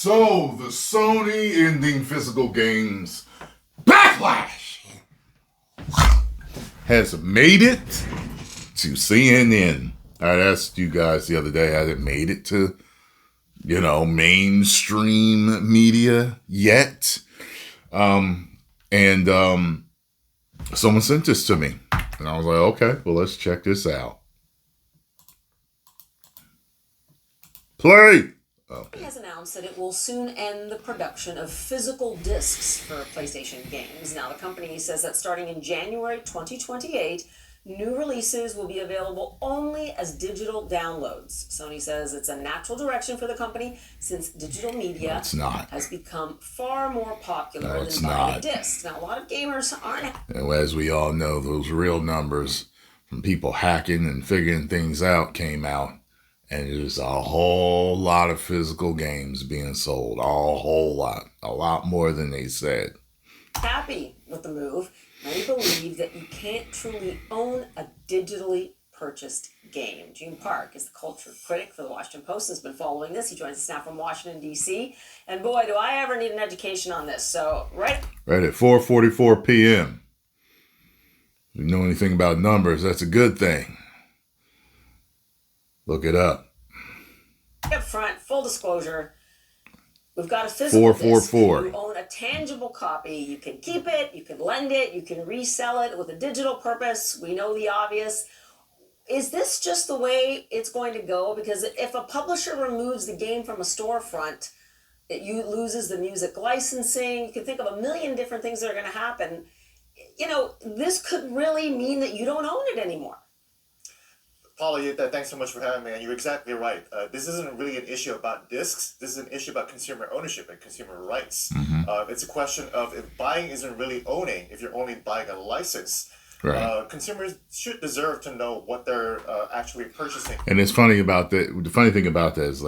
So, the Sony ending physical games backlash has made it to CNN. I asked you guys the other day, has it made it to, mainstream media yet? Someone sent this to me. And I was like, okay, well, let's check this out. Play! It has announced that it will soon end the production of physical discs for PlayStation games. Now, the company says that starting in January 2028, new releases will be available only as digital downloads. Sony says it's a natural direction for the company since digital media has become far more popular than buying a disc. Now, a lot of gamers aren't. And as we all know, those real numbers from people hacking and figuring things out came out. And there's a whole lot of physical games being sold. A whole lot. A lot more than they said. Happy with the move. Many believe that you can't truly own a digitally purchased game. Gene Park is the culture critic for the Washington Post, has been following this. He joins us now from Washington, D.C. And boy, do I ever need an education on this. So, right at 4:44 p.m. If you know anything about numbers, that's a good thing. Look it up. Up front, full disclosure, we've got a physical disc. You own a tangible copy. You can keep it, you can lend it, you can resell it with a digital purpose. We know the obvious. Is this just the way it's going to go? Because if a publisher removes the game from a storefront, it loses the music licensing. You can think of a million different things that are going to happen. This could really mean that you don't own it anymore. Paula, thanks so much for having me, and you're exactly right. This isn't really an issue about discs. This is an issue about consumer ownership and consumer rights. Mm-hmm. It's a question of if buying isn't really owning, if you're only buying a license. Right. Consumers should deserve to know what they're actually purchasing. And it's funny about that. The funny thing about that is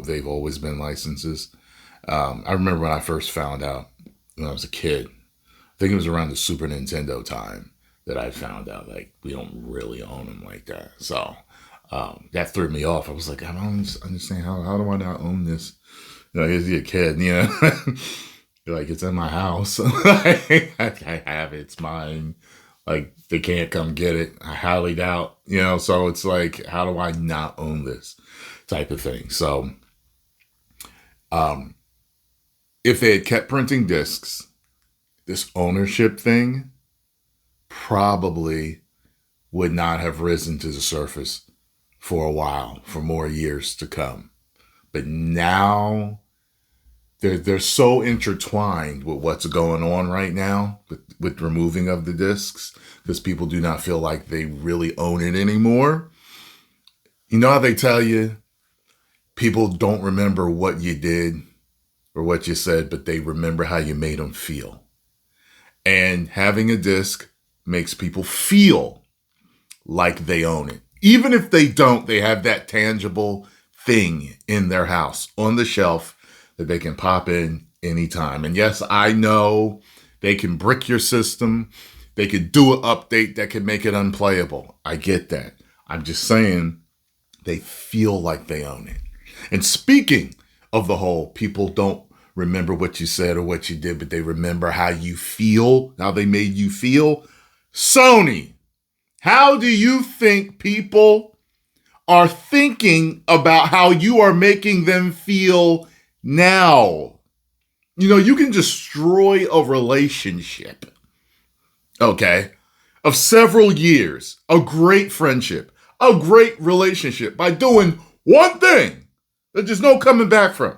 they've always been licenses. I remember when I first found out when I was a kid. I think it was around the Super Nintendo time that I found out, we don't really own them like that. So that threw me off. I was like, I don't understand. How do I not own this? Here's your kid, it's in my house. I have it. It's mine. They can't come get it. I highly doubt, so it's like, how do I not own this type of thing? So if they had kept printing discs, this ownership thing probably would not have risen to the surface for a while, for more years to come. But now they're so intertwined with what's going on right now with removing of the discs, because people do not feel like they really own it anymore. You know how they tell you people don't remember what you did or what you said, but they remember how you made them feel. And having a disc makes people feel like they own it. Even if they don't, they have that tangible thing in their house on the shelf that they can pop in anytime. And yes, I know they can brick your system. They could do an update that could make it unplayable. I get that. I'm just saying they feel like they own it. And speaking of the whole, people don't remember what you said or what you did, but they remember how you feel, how they made you feel. Sony, how do you think people are thinking about how you are making them feel now? You can destroy a relationship, okay, of several years, a great friendship, a great relationship by doing one thing that there's no coming back from,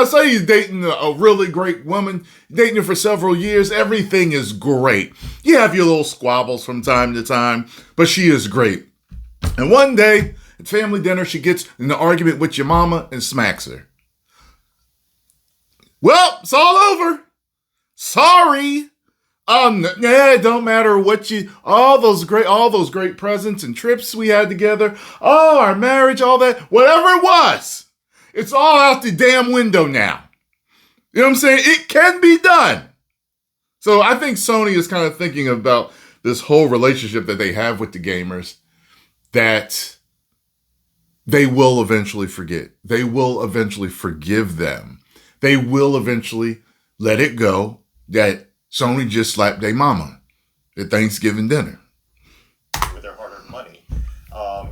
say you're dating a really great woman, dating her for several years, everything is great. You have your little squabbles from time to time, but she is great. And one day, at family dinner, she gets in an argument with your mama and smacks her. Well, it's all over. Sorry. It don't matter what all those great presents and trips we had together, our marriage, all that, whatever it was. It's all out the damn window now. You know what I'm saying? It can be done. So I think Sony is kind of thinking about this whole relationship that they have with the gamers, that they will eventually forget. They will eventually forgive them. They will eventually let it go that Sony just slapped their mama at Thanksgiving dinner. With their hard-earned money.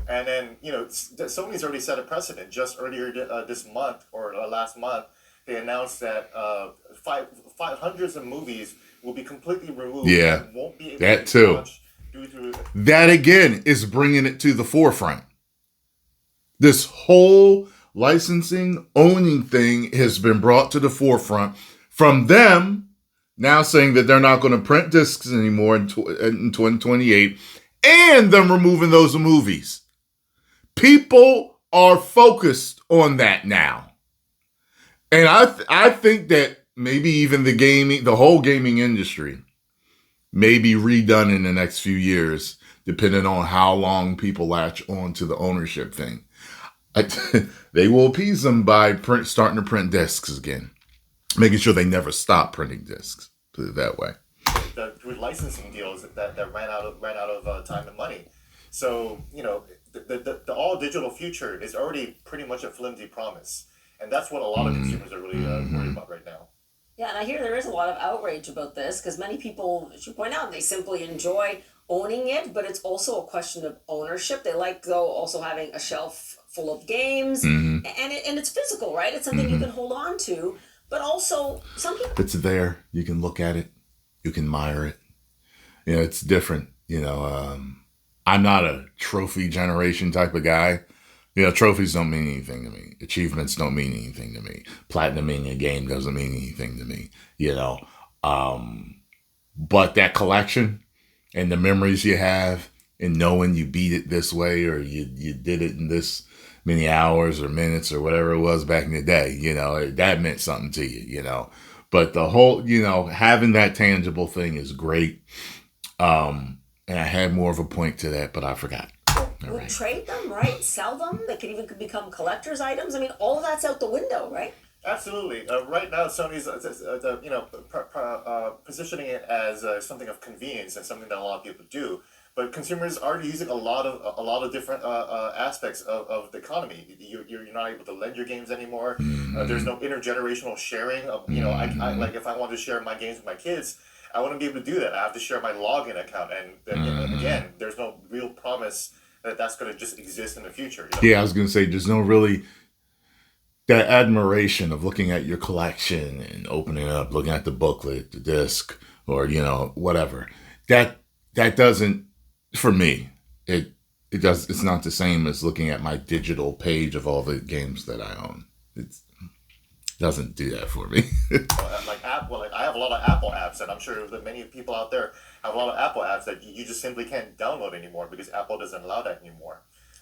And then, Sony's already set a precedent. Just earlier this month, or last month, they announced that hundreds of movies will be completely removed. Yeah, and won't be able that to too. launch due to that again is bringing it to the forefront. This whole licensing, owning thing has been brought to the forefront from them now saying that they're not going to print discs anymore in 2028 and them removing those movies. People are focused on that now. And I think that maybe even the whole gaming industry may be redone in the next few years, depending on how long people latch on to the ownership thing. They will appease them by starting to print discs again, making sure they never stop printing discs. Put it that way. With licensing deals that ran out of time and money, so the all digital future is already pretty much a flimsy promise, and that's what a lot of consumers are really worried about right now. Yeah, and I hear there is a lot of outrage about this because many people, as you point out, they simply enjoy owning it, but it's also a question of ownership. They like, though, also having a shelf full of games, and it's physical, right? It's something you can hold on to, but also some people... It's there. You can look at it. You can admire it. It's different. I'm not a trophy generation type of guy. Trophies don't mean anything to me. Achievements don't mean anything to me. Platinuming a game doesn't mean anything to me. But that collection and the memories you have and knowing you beat it this way or you did it in this many hours or minutes or whatever it was back in the day, that meant something to you, But the whole, having that tangible thing is great. And I had more of a point to that, but I forgot. Would trade them, right? Sell them. They could even become collector's items. I mean, all of that's out the window, right? Absolutely. Right now, Sony's positioning it as something of convenience and something that a lot of people do. But consumers are using a lot of different aspects of the economy. You're not able to lend your games anymore. There's no intergenerational sharing. I like if I want to share my games with my kids, I wouldn't be able to do that. I have to share my login account, and again, there's no real promise that that's going to just exist in the future. Yeah, I was going to say there's no really that admiration of looking at your collection and opening it up, looking at the booklet, the disc, or whatever. That doesn't, for me, it's not the same as looking at my digital page of all the games that I own. It doesn't do that for me. I have a lot of Apple apps, and I'm sure that many people out there have a lot of Apple apps that you just simply can't download anymore because Apple doesn't allow that anymore.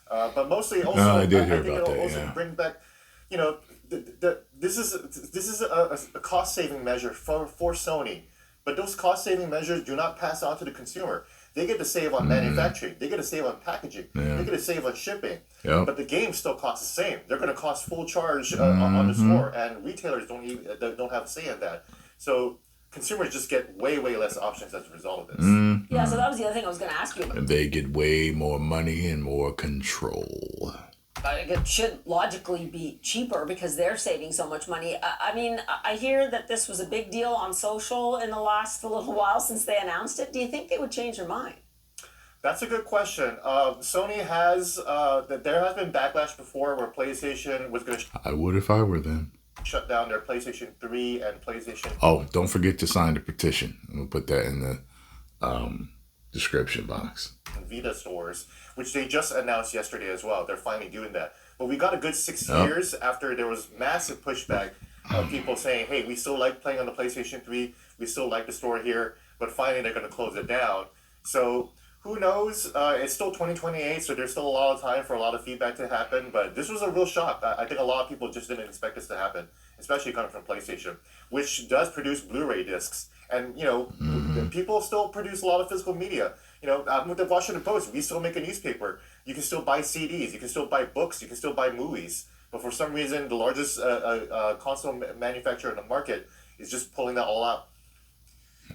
But mostly also, I did hear think about it'll that, also yeah. bring back, this is a cost saving measure for Sony, but those cost saving measures do not pass on to the consumer. They get to save on manufacturing. They get to save on packaging. Yeah. They get to save on shipping. Yep. But the games still cost the same. They're going to cost full charge on the store, and retailers don't have a say in that. So consumers just get way less options as a result of this. Yeah, so that was the other thing I was going to ask you about. And they get way more money and more control. It should logically be cheaper because they're saving so much money. I mean, I hear that this was a big deal on social in the last little while since they announced it. Do you think they would change their mind? That's a good question. Sony has there has been backlash before where PlayStation was going to I would if I were them. shut down their PlayStation 3 and PlayStation. Oh, don't forget to sign the petition. We'll put that in the description box. Vita stores, which they just announced yesterday as well. They're finally doing that. But we got a good 6 years after there was massive pushback of people saying, hey, we still like playing on the PlayStation 3. We still like the store here. But finally, they're going to close it down. So who knows? It's still 2028, so there's still a lot of time for a lot of feedback to happen. But this was a real shock. I think a lot of people just didn't expect this to happen, especially coming from PlayStation, which does produce Blu-ray discs. And, people still produce a lot of physical media. With the Washington Post, we still make a newspaper. You can still buy CDs. You can still buy books. You can still buy movies. But for some reason, the largest console manufacturer in the market is just pulling that all out.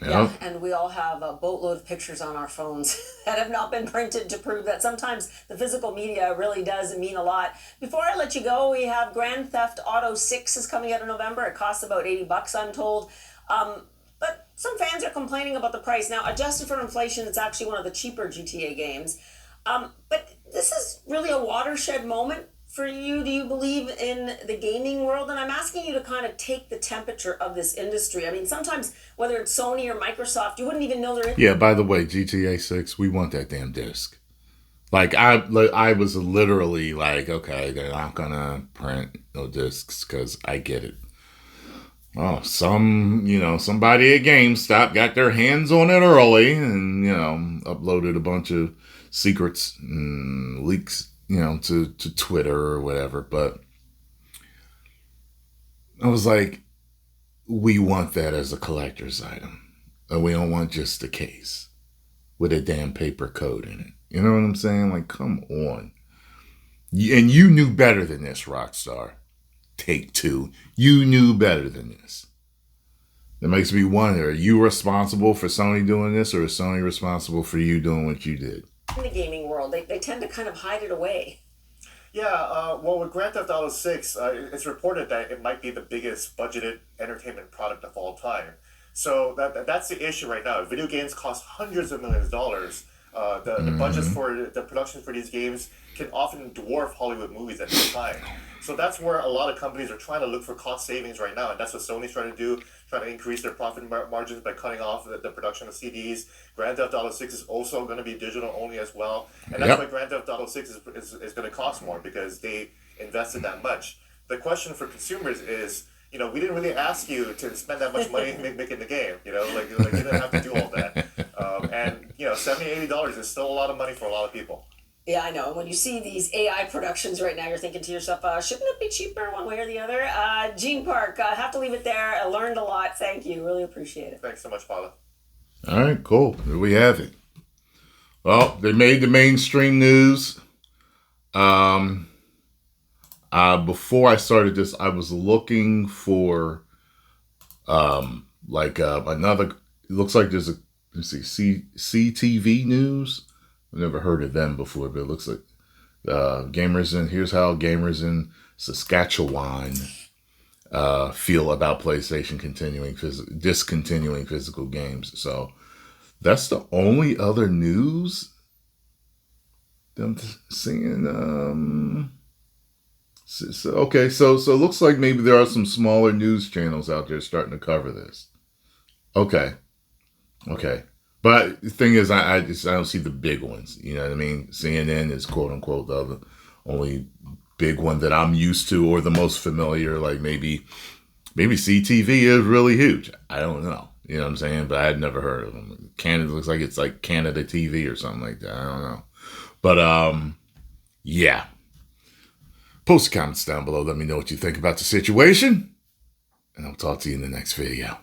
Yeah, and we all have a boatload of pictures on our phones that have not been printed to prove that sometimes the physical media really does mean a lot. Before I let you go, we have Grand Theft Auto 6 is coming out in November. It costs about $80, I'm told. But some fans are complaining about the price. Now, adjusted for inflation, it's actually one of the cheaper GTA games. But this is really a watershed moment for you. Do you believe in the gaming world? And I'm asking you to kind of take the temperature of this industry. I mean, sometimes, whether it's Sony or Microsoft, you wouldn't even know they're in. Yeah, by the way, GTA 6, we want that damn disc. I was literally like, okay, they're not going to print no discs because I get it. Oh, somebody at GameStop got their hands on it early and, uploaded a bunch of secrets and leaks, to Twitter or whatever. But I was like, we want that as a collector's item. And we don't want just the case with a damn paper code in it. You know what I'm saying? Like, come on. And you knew better than this, Rockstar. Take-Two. You knew better than this. That makes me wonder, are you responsible for Sony doing this, or is Sony responsible for you doing what you did? In the gaming world, they tend to kind of hide it away. Yeah, well, with Grand Theft Auto 6, it's reported that it might be the biggest budgeted entertainment product of all time. So that's the issue right now. Video games cost hundreds of millions of dollars. The budgets for the productions for these games can often dwarf Hollywood movies at this time. So that's where a lot of companies are trying to look for cost savings right now, and that's what Sony's trying to do, trying to increase their profit margins by cutting off the production of CDs. Grand Theft Auto 6 is also going to be digital only as well, and that's why Grand Theft Auto 6 is going to cost more, because they invested that much. The question for consumers is, we didn't really ask you to spend that much money making the game. You didn't have to do all that. And $70, $80 is still a lot of money for a lot of people. Yeah, I know. When you see these AI productions right now, you're thinking to yourself, shouldn't it be cheaper one way or the other? Gene Park, I have to leave it there. I learned a lot. Thank you. Really appreciate it. Thanks so much, Paula. All right, cool. There we have it. Well, they made the mainstream news. Before I started this, I was looking for another. It looks like there's CTV News. I've never heard of them before, but it looks like here's how gamers in Saskatchewan feel about PlayStation discontinuing physical games. So that's the only other news that I'm seeing. So it looks like maybe there are some smaller news channels out there starting to cover this. Okay. But the thing is, I don't see the big ones. You know what I mean? CNN is quote unquote the only big one that I'm used to, or the most familiar. Like maybe CTV is really huge. I don't know. You know what I'm saying? But I had never heard of them. Canada looks like it's like Canada TV or something like that. I don't know. But yeah. Post comments down below. Let me know what you think about the situation. And I'll talk to you in the next video.